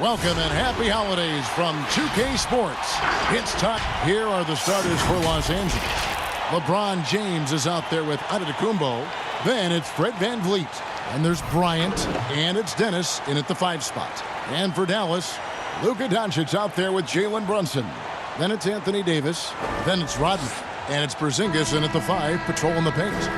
Welcome and happy holidays from 2K Sports. It's time. Here are the starters for Los Angeles. LeBron James is out there with Antetokounmpo. Then it's Fred VanVleet. And there's Bryant. And it's Dennis in at the 5 spot. And for Dallas, Luka Doncic out there with Jalen Brunson. Then it's Anthony Davis. Then it's Rodman. And it's Porzingis in at the 5, patrolling the paint.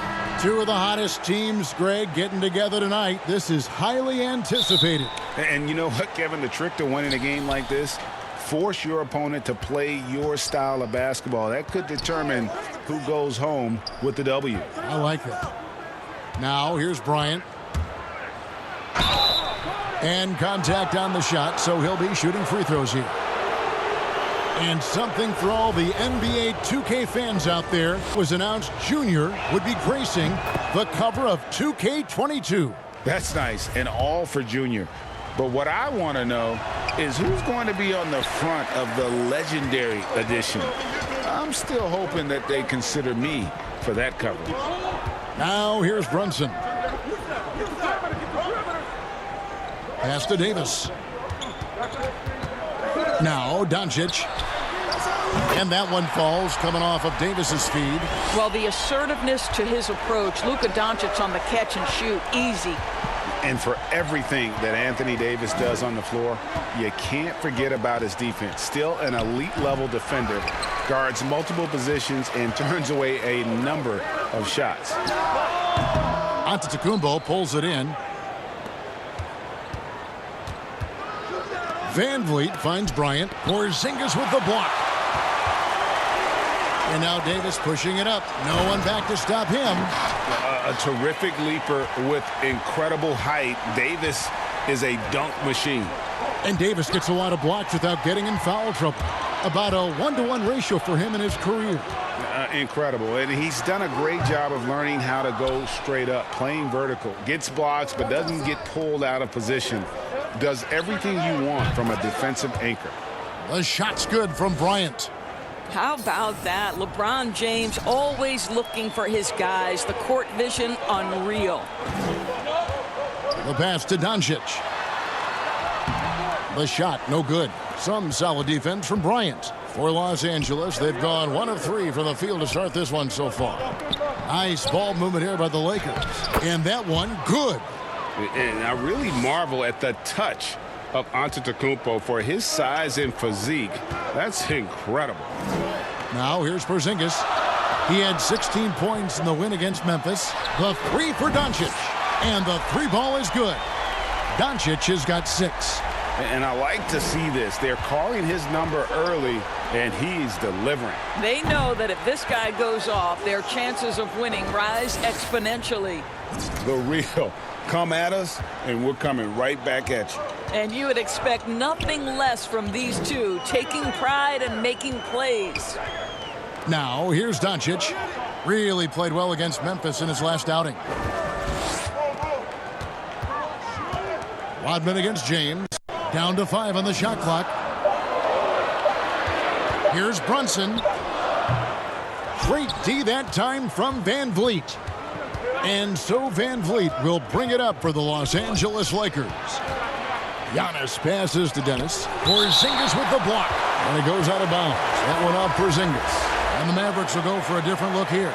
Two of the hottest teams, Greg, getting together tonight. This is highly anticipated. And you know what, Kevin? The trick to winning a game like this, force your opponent to play your style of basketball. That could determine who goes home with the W. I like that. Now, here's Bryant. And contact on the shot, so he'll be shooting free throws here. And something for all the NBA 2K fans out there was announced Junior would be gracing the cover of 2K22. That's nice, and all for Junior. But what I want to know is who's going to be on the front of the legendary edition. I'm still hoping that they consider me for that cover. Now here's Brunson. Pass to Davis. Now Doncic. And that one falls, coming off of Davis's feed. Well, the assertiveness to his approach, Luka Doncic on the catch and shoot, easy. And for everything that Anthony Davis does on the floor, you can't forget about his defense. Still an elite-level defender, guards multiple positions, and turns away a number of shots. Antetokounmpo pulls it in. VanVleet finds Bryant. Porzingis with the block. And now Davis pushing it up. No one back to stop him. A terrific leaper with incredible height. Davis is a dunk machine. And Davis gets a lot of blocks without getting in foul trouble. About a 1-to-1 ratio for him in his career. Incredible. And he's done a great job of learning how to go straight up, playing vertical. Gets blocks, but doesn't get pulled out of position. Does everything you want from a defensive anchor. The shot's good from Bryant. How about that? LeBron James always looking for his guys. The court vision, unreal. The pass to Doncic. The shot, no good. Some solid defense from Bryant. For Los Angeles, they've gone 1 of 3 from the field to start this one so far. Nice ball movement here by the Lakers. And that one, good. And I really marvel at the touch of Antetokounmpo for his size and physique. That's incredible. Now here's Porzingis. He had 16 points in the win against Memphis. The 3 for Doncic. And the 3 ball is good. Doncic has got 6. And I like to see this. They're calling his number early, and he's delivering. They know that if this guy goes off, their chances of winning rise exponentially. The real. Come at us, and we're coming right back at you. And you would expect nothing less from these two, taking pride and making plays. Now, here's Doncic. Really played well against Memphis in his last outing. Rodman against James. Down to 5 on the shot clock. Here's Brunson. Great D that time from VanVleet. And so VanVleet will bring it up for the Los Angeles Lakers. Giannis passes to Dennis. Porzingis with the block. And it goes out of bounds. That one off Porzingis. And the Mavericks will go for a different look here.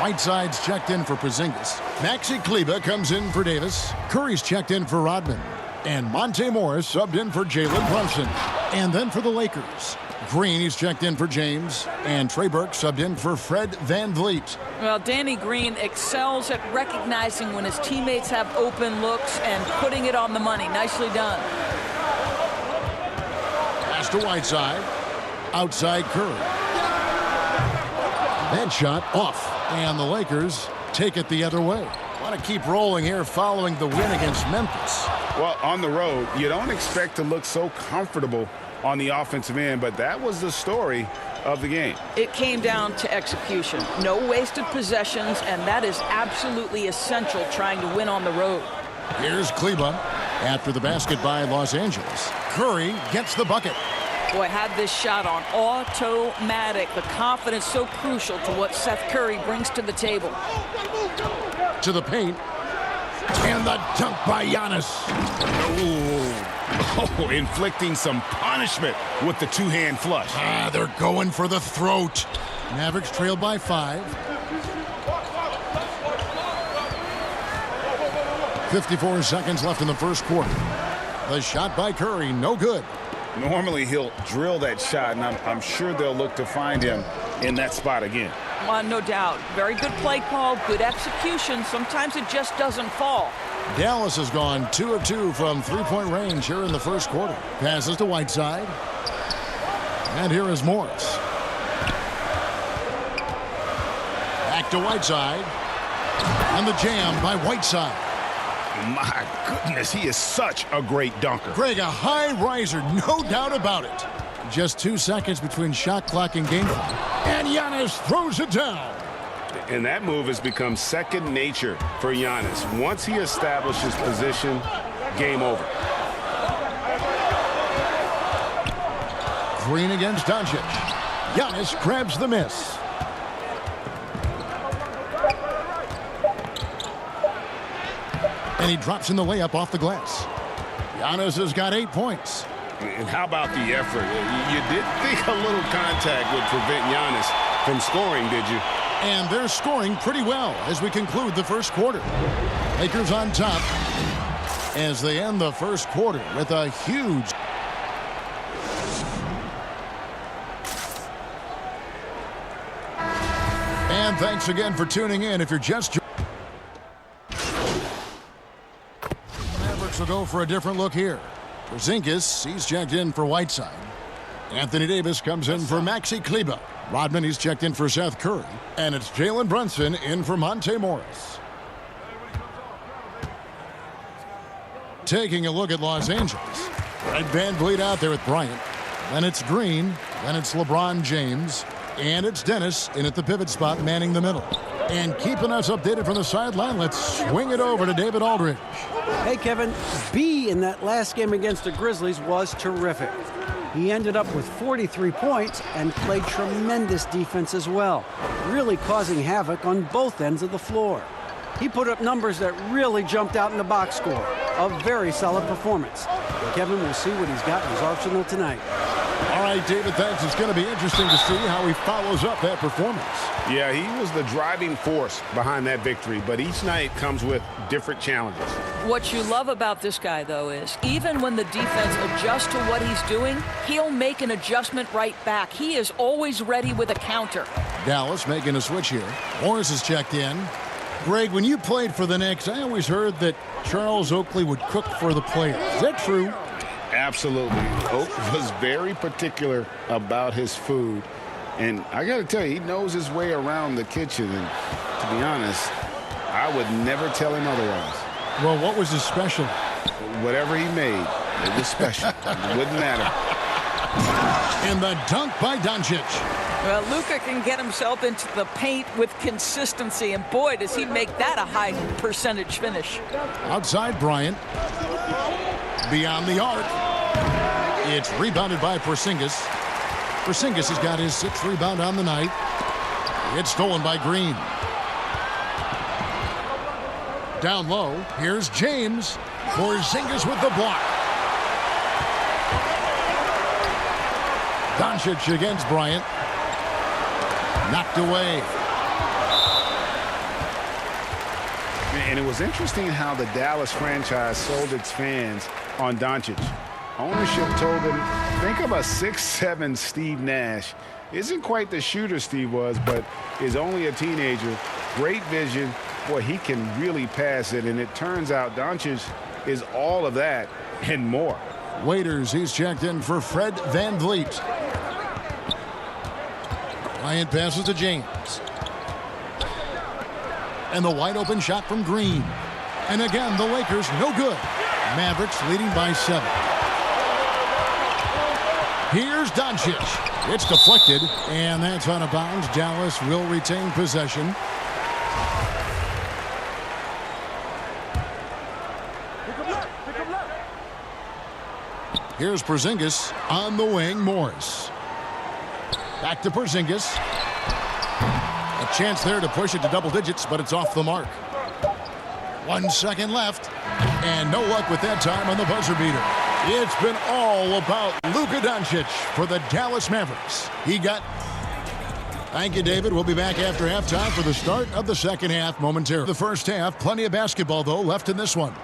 Whiteside's checked in for Porzingis. Maxi Kleber comes in for Davis. Curry's checked in for Rodman. And Monte Morris subbed in for Jalen Brunson. And then for the Lakers, Green, he's checked in for James. And Trey Burke subbed in for Fred VanVleet. Well, Danny Green excels at recognizing when his teammates have open looks and putting it on the money. Nicely done. Pass to Whiteside. Outside Curry. That shot off. And the Lakers take it the other way. Want to keep rolling here following the win against Memphis. Well, on the road, you don't expect to look so comfortable on the offensive end, but that was the story of the game. It came down to execution. No wasted possessions, and that is absolutely essential trying to win on the road. Here's Kleber after the basket by Los Angeles. Curry gets the bucket. Boy, had this shot on automatic. The confidence so crucial to what Seth Curry brings to the table. To the paint. And the dunk by Giannis. Ooh. Oh, inflicting some punishment with the two-hand flush. They're going for the throat. Mavericks trailed by 5. 54 seconds left in the first quarter. The shot by Curry, no good. Normally he'll drill that shot, and I'm sure they'll look to find him in that spot again. No doubt. Very good play call, good execution. Sometimes it just doesn't fall. Dallas has gone 2 of 2 from three-point range here in the first quarter. Passes to Whiteside. And here is Morris. Back to Whiteside. And the jam by Whiteside. My goodness, he is such a great dunker. Greg, a high riser, no doubt about it. Just 2 seconds between shot clock and game clock. And Giannis throws it down. And that move has become second nature for Giannis. Once he establishes position, game over. Green against Doncic. Giannis grabs the miss. And he drops in the layup off the glass. Giannis has got 8 points. And how about the effort? You didn't think a little contact would prevent Giannis from scoring, did you? And they're scoring pretty well as we conclude the first quarter. Lakers on top as they end the first quarter with a huge... And thanks again for tuning in. If you're just... Mavericks will go for a different look here. Porzingis, he's checked in for Whiteside. Anthony Davis comes in for Maxi Kleber. Rodman, he's checked in for Seth Curry. And it's Jalen Brunson in for Monte Morris. Taking a look at Los Angeles. Red Van Vliet out there with Bryant. Then it's Green. Then it's LeBron James. And it's Dennis in at the pivot spot, manning the middle. And keeping us updated from the sideline, let's swing it over to David Aldridge. Hey, Kevin. B in that last game against the Grizzlies was terrific. He ended up with 43 points and played tremendous defense as well, really causing havoc on both ends of the floor. He put up numbers that really jumped out in the box score. A very solid performance. Kevin will see what he's got in his arsenal tonight. All right, David, thanks. It's going to be interesting to see how he follows up that performance. Yeah, he was the driving force behind that victory, but each night comes with different challenges. What you love about this guy, though, is even when the defense adjusts to what he's doing, he'll make an adjustment right back. He is always ready with a counter. Dallas making a switch here. Morris is checked in. Greg, when you played for the Knicks, I always heard that Charles Oakley would cook for the players. Is that true? Absolutely. Oak was very particular about his food. And I got to tell you, he knows his way around the kitchen. And to be honest, I would never tell him otherwise. Well, what was his special? Whatever he made, it was special. It wouldn't matter. And the dunk by Doncic. Well, Luka can get himself into the paint with consistency, and boy, does he make that a high percentage finish. Outside Bryant. Beyond the arc. It's rebounded by Porzingis. Porzingis has got his 6th rebound on the night. It's stolen by Green. Down low, here's James. Porzingis with the block. Doncic against Bryant. Knocked away. And it was interesting how the Dallas franchise sold its fans on Doncic. Ownership told them, think of a 6'7" Steve Nash. Isn't quite the shooter Steve was, but is only a teenager. Great vision. Boy, he can really pass it. And it turns out Doncic is all of that and more. Waiters, he's checked in for Fred Van Vliet. Bryant passes to James. And the wide open shot from Green. And again, the Lakers no good. Mavericks leading by 7. Here's Doncic. It's deflected, and that's out of bounds. Dallas will retain possession. Here's Porzingis on the wing. Morris. Back to Porzingis. A chance there to push it to double digits, but it's off the mark. 1 second left, and no luck with that time on the buzzer beater. It's been all about Luka Doncic for the Dallas Mavericks. Thank you, David. We'll be back after halftime for the start of the second half momentarily. The first half, plenty of basketball, though, left in this one.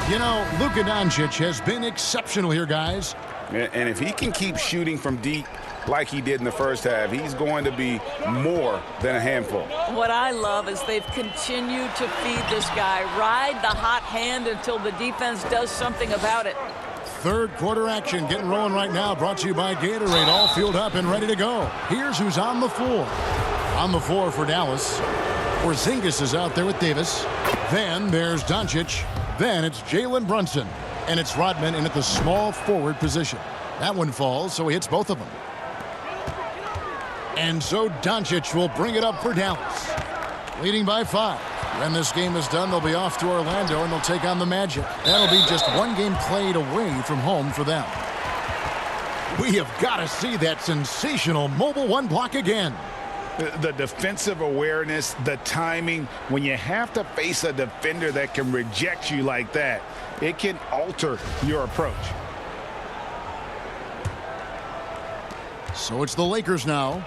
You know, Luka Doncic has been exceptional here, guys. And if he can keep shooting from deep like he did in the first half, he's going to be more than a handful. What I love is they've continued to feed this guy, ride the hot hand until the defense does something about it. Third quarter action getting rolling right now, brought to you by Gatorade, all fueled up and ready to go. Here's who's on the floor. On the floor for Dallas, Porzingis is out there with Davis. Then there's Doncic. Then it's Jalen Brunson. And it's Rodman in at the small forward position. That one falls, so he hits both of them. And so Doncic will bring it up for Dallas, leading by 5. When this game is done, they'll be off to Orlando, and they'll take on the Magic. That'll be just one game played away from home for them. We have got to see that sensational mobile one block again. The defensive awareness, the timing, when you have to face a defender that can reject you like that, it can alter your approach. So it's the Lakers now.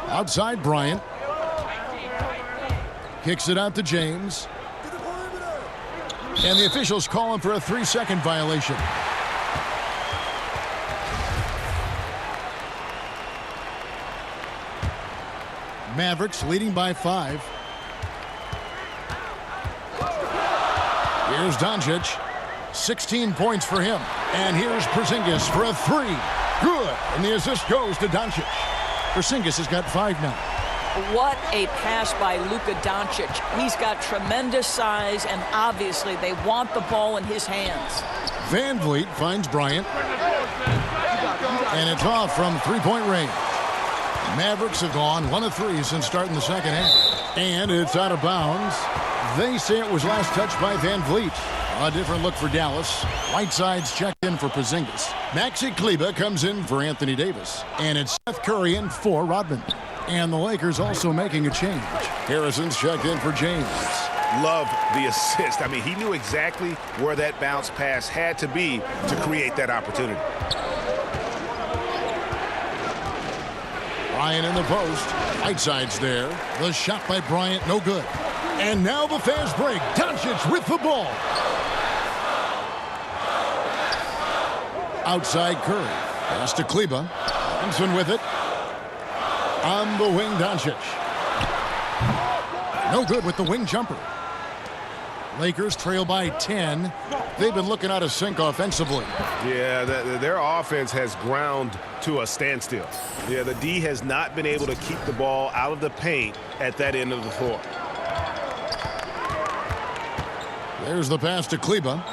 Outside Bryant. Kicks it out to James. And the officials calling for a 3-second violation. Mavericks leading by 5. Here's Doncic. 16 points for him. And here's Porzingis for a 3. Good. And the assist goes to Doncic. Porzingis has got 5 now. What a pass by Luka Doncic. He's got tremendous size, and obviously they want the ball in his hands. Van Vliet finds Bryant. And it's off from three-point range. Mavericks have gone 1 of 3 since starting the second half. And it's out of bounds. They say it was last touched by Van Vliet. A different look for Dallas. Whiteside's checked in for Porzingis. Maxi Kleber comes in for Anthony Davis. And it's Seth Curry in for Rodman. And the Lakers also making a change. Harrison's checked in for James. Love the assist. I mean, he knew exactly where that bounce pass had to be to create that opportunity. Bryant in the post. Whiteside's there. The shot by Bryant, no good. And now the fast break. Doncic with the ball. Outside Curry. Pass to Kleber. Thompson with it. On the wing, Doncic. No good with the wing jumper. Lakers trail by 10. They've been looking out of sync offensively. Yeah, their offense has ground to a standstill. Yeah, the D has not been able to keep the ball out of the paint at that end of the floor. There's the pass to Kleber.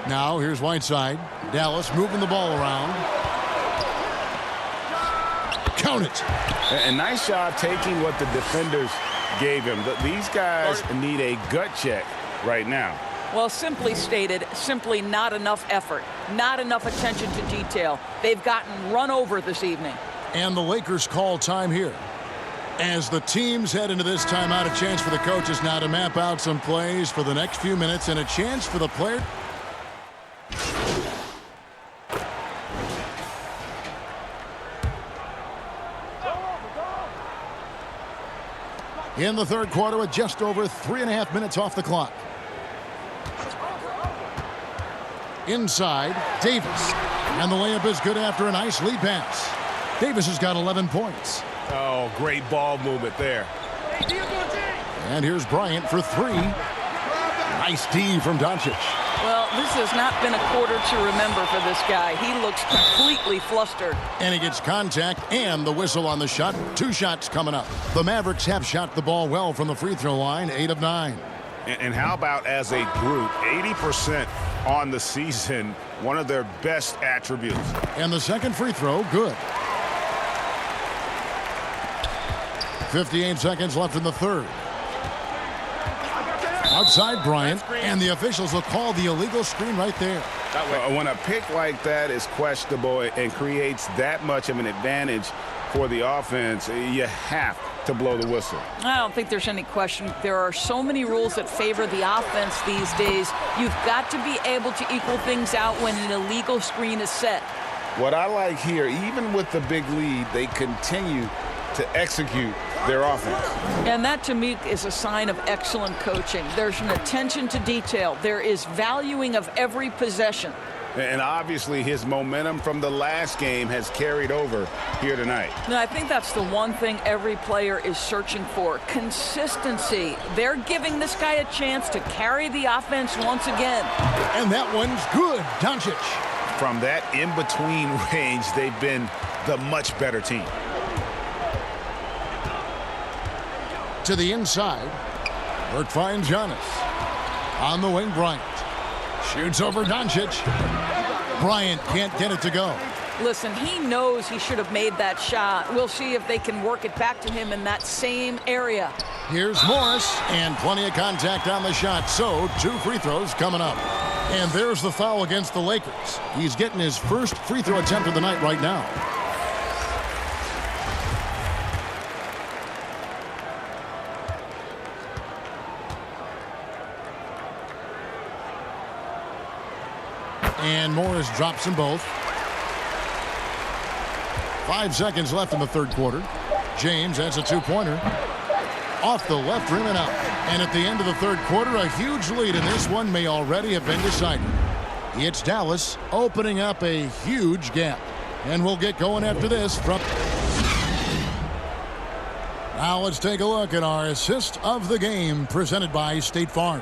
Now here's Whiteside. Dallas moving the ball around. Count it. And nice job taking what the defenders gave him. These guys need a gut check right now. Well, simply stated, simply not enough effort, not enough attention to detail. They've gotten run over this evening. And the Lakers call time here. As the teams head into this timeout, a chance for the coaches now to map out some plays for the next few minutes and a chance for the player. In the third quarter with just over 3.5 minutes off the clock. Inside, Davis. And the layup is good after a nice lead pass. Davis has got 11 points. Oh, great ball movement there. And here's Bryant for 3. Nice D from Doncic. Well, this has not been a quarter to remember for this guy. He looks completely flustered. And he gets contact and the whistle on the shot. 2 shots coming up. The Mavericks have shot the ball well from the free throw line, 8 of 9. And how about as a group, 80% on the season, one of their best attributes. And the second free throw, good. 58 seconds left in the third. Outside Bryant, and the officials will call the illegal screen right there. When a pick like that is questionable and creates that much of an advantage for the offense, you have to blow the whistle. I don't think there's any question. There are so many rules that favor the offense these days. You've got to be able to equal things out when an illegal screen is set. What I like here, even with the big lead, they continue to execute their offense. And that, to me, is a sign of excellent coaching. There's an attention to detail. There is valuing of every possession. And obviously his momentum from the last game has carried over here tonight. No, I think that's the one thing every player is searching for. Consistency. They're giving this guy a chance to carry the offense once again. And that one's good. Doncic. From that in-between range, they've been the much better team. To the inside. Burke finds Giannis. On the wing, Bryant. Shoots over Doncic. Bryant can't get it to go. Listen, he knows he should have made that shot. We'll see if they can work it back to him in that same area. Here's Morris, and plenty of contact on the shot, so 2 free throws coming up. And there's the foul against the Lakers. He's getting his first free throw attempt of the night right now. And Morris drops them both. 5 seconds left in the third quarter. James has a 2-pointer. Off the left rim and out. And at the end of the third quarter, a huge lead, and this one may already have been decided. It's Dallas opening up a huge gap. And we'll get going after this from... Now let's take a look at our assist of the game presented by State Farm.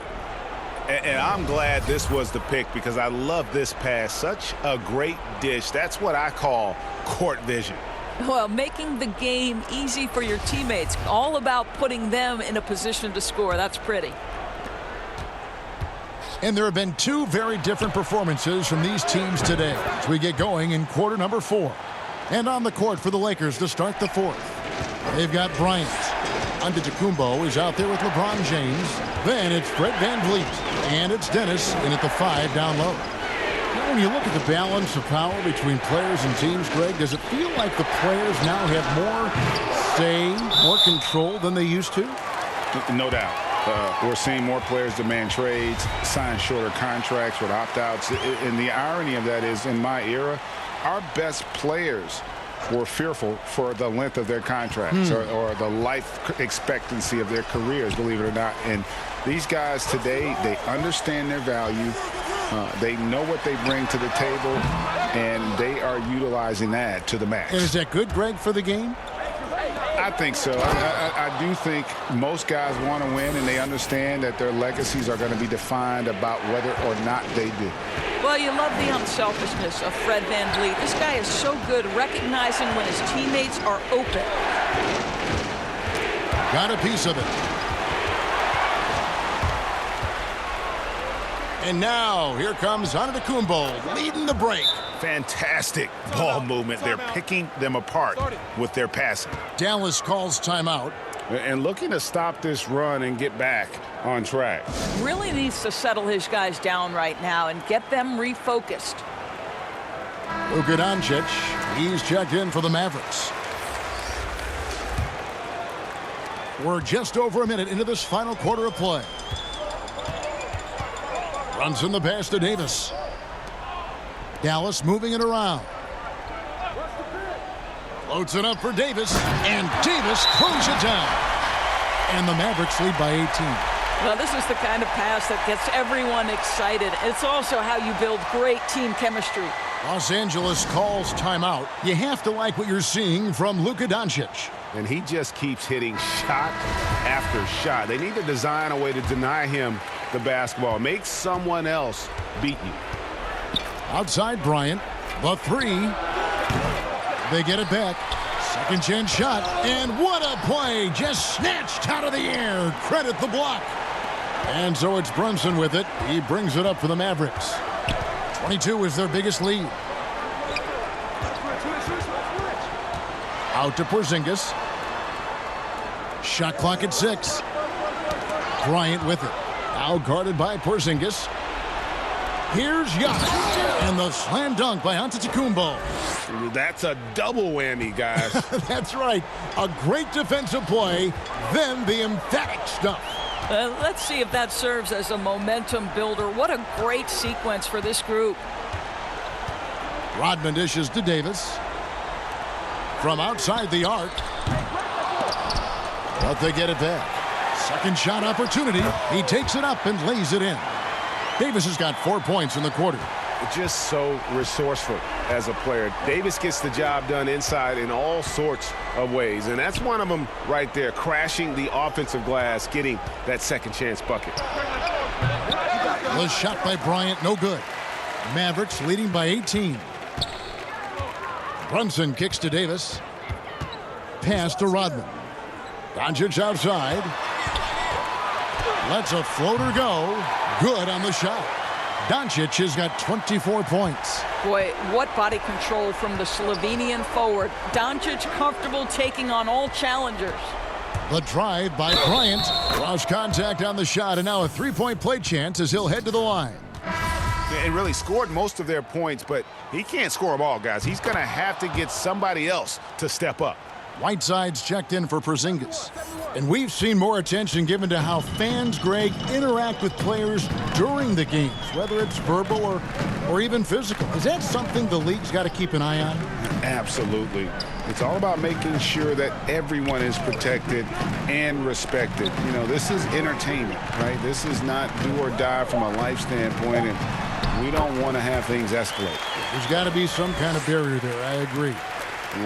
And I'm glad this was the pick because I love this pass. Such a great dish. That's what I call court vision. Well, making the game easy for your teammates. All about putting them in a position to score. That's pretty. And there have been 2 very different performances from these teams today as we get going in quarter number 4. And on the court for the Lakers to start the 4th. They've got Bryant. Antetokounmpo is out there with LeBron James. Then it's Fred VanVleet. And it's Dennis in at the 5 down low. Now, when you look at the balance of power between players and teams, Greg, does it feel like the players now have more say, more control than they used to? No doubt. We're seeing more players demand trades, sign shorter contracts with opt-outs. And the irony of that is, in my era, our best players were fearful for the length of their contracts or the life expectancy of their careers, believe it or not. And these guys today, they understand their value. They know what they bring to the table, and they are utilizing that to the max. And is that good, Greg, for the game? I think so. I do think most guys want to win, and they understand that their legacies are going to be defined about whether or not they do. Well, you love the unselfishness of Fred VanVleet. This guy is so good recognizing when his teammates are open. Got a piece of it. And now, here comes Antetokounmpo leading the break. Fantastic ball movement. They're picking them apart with their passing. Dallas calls timeout. And looking to stop this run and get back on track. Really needs to settle his guys down right now and get them refocused. Luka Doncic, he's checked in for the Mavericks. We're just over a minute into this final quarter of play. Runs in the pass to Davis. Dallas moving it around. Floats it up for Davis, and Davis throws it down. And the Mavericks lead by 18. Well, this is the kind of pass that gets everyone excited. It's also how you build great team chemistry. Los Angeles calls timeout. You have to like what you're seeing from Luka Doncic. And he just keeps hitting shot after shot. They need to design a way to deny him the basketball. Make someone else beat you. Outside Bryant, the 3. They get it back. Second chance shot. And what a play. Just snatched out of the air. Credit the block. And so it's Brunson with it. He brings it up for the Mavericks. 22 is their biggest lead. Out to Porzingis. Shot clock at 6. Bryant with it. Now guarded by Porzingis. Here's Giannis. And the slam dunk by Antetokounmpo. That's a double whammy, guys. That's right. A great defensive play, then the emphatic stuff. Let's see if that serves as a momentum builder. What a great sequence for this group. Rodman dishes to Davis. From outside the arc. But they get it back. Second shot opportunity. He takes it up and lays it in. Davis has got 4 points in the quarter. Just so resourceful as a player. Davis gets the job done inside in all sorts of ways, and that's one of them right there, crashing the offensive glass, getting that second chance bucket. The shot by Bryant, no good. Mavericks leading by 18. Brunson kicks to Davis. Pass to Rodman. Doncic outside. Lets a floater go. Good on the shot. Doncic has got 24 points. Boy, what body control from the Slovenian forward. Doncic comfortable taking on all challengers. The drive by Bryant. Lost contact on the shot, and now a three-point play chance as he'll head to the line. And really scored most of their points, but he can't score them all, guys. He's going to have to get somebody else to step up. Whiteside's checked in for Porzingis. And we've seen more attention given to how fans, Greg, interact with players during the games, whether it's verbal or even physical. Is that something the league's got to keep an eye on? Absolutely. It's all about making sure that everyone is protected and respected. You know, this is entertainment, right? This is not do or die from a life standpoint, and we don't want to have things escalate. There's got to be some kind of barrier there. I agree.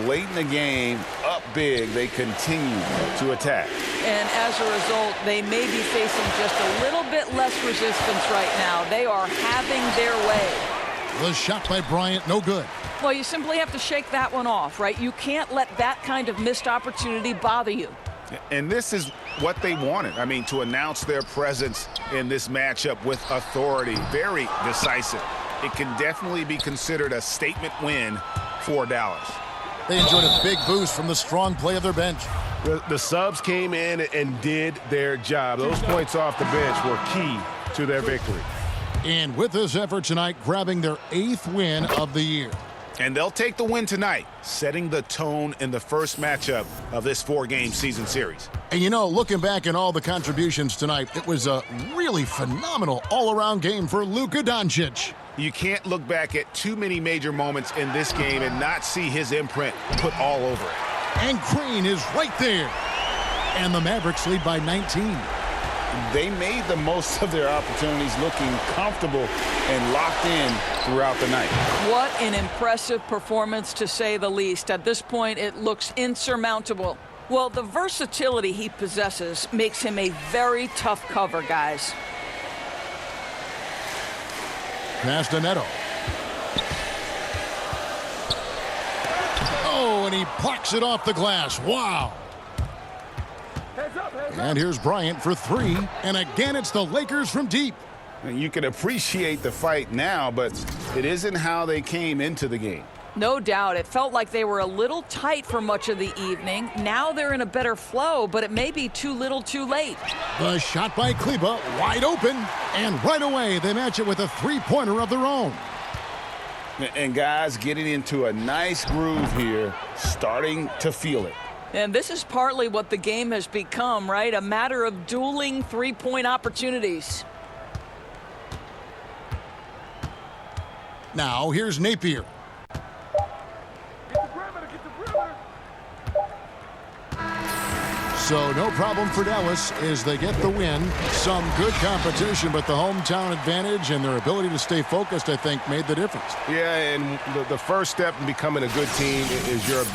Late in the game, up big, they continue to attack. And as a result, they may be facing just a little bit less resistance right now. They are having their way. The shot by Bryant, no good. Well, you simply have to shake that one off, right? You can't let that kind of missed opportunity bother you. And this is what they wanted. I mean, to announce their presence in this matchup with authority, very decisive. It can definitely be considered a statement win for Dallas. They enjoyed a big boost from the strong play of their bench. The subs came in and did their job. Those points off the bench were key to their victory. And with this effort tonight, grabbing their 8th win of the year. And they'll take the win tonight, setting the tone in the first matchup of this 4-game season series. And you know, looking back at all the contributions tonight, it was a really phenomenal all-around game for Luka Doncic. You can't look back at too many major moments in this game and not see his imprint put all over it. And Crane is right there. And the Mavericks lead by 19. They made the most of their opportunities, looking comfortable and locked in throughout the night. What an impressive performance, to say the least. At this point, it looks insurmountable. Well, the versatility he possesses makes him a very tough cover, guys. Pass to Neto. Oh, and he plucks it off the glass. Wow. And here's Bryant for 3. And again, it's the Lakers from deep. And you can appreciate the fight now, but it isn't how they came into the game. No doubt. It felt like they were a little tight for much of the evening. Now they're in a better flow, but it may be too little too late. The shot by Kleba, wide open. And right away, they match it with a three-pointer of their own. And guys getting into a nice groove here, starting to feel it. And this is partly what the game has become, right? A matter of dueling three-point opportunities. Now, here's Napier. So no problem for Dallas as they get the win. Some good competition, but the hometown advantage and their ability to stay focused, I think, made the difference. Yeah, and the first step in becoming a good team is your ability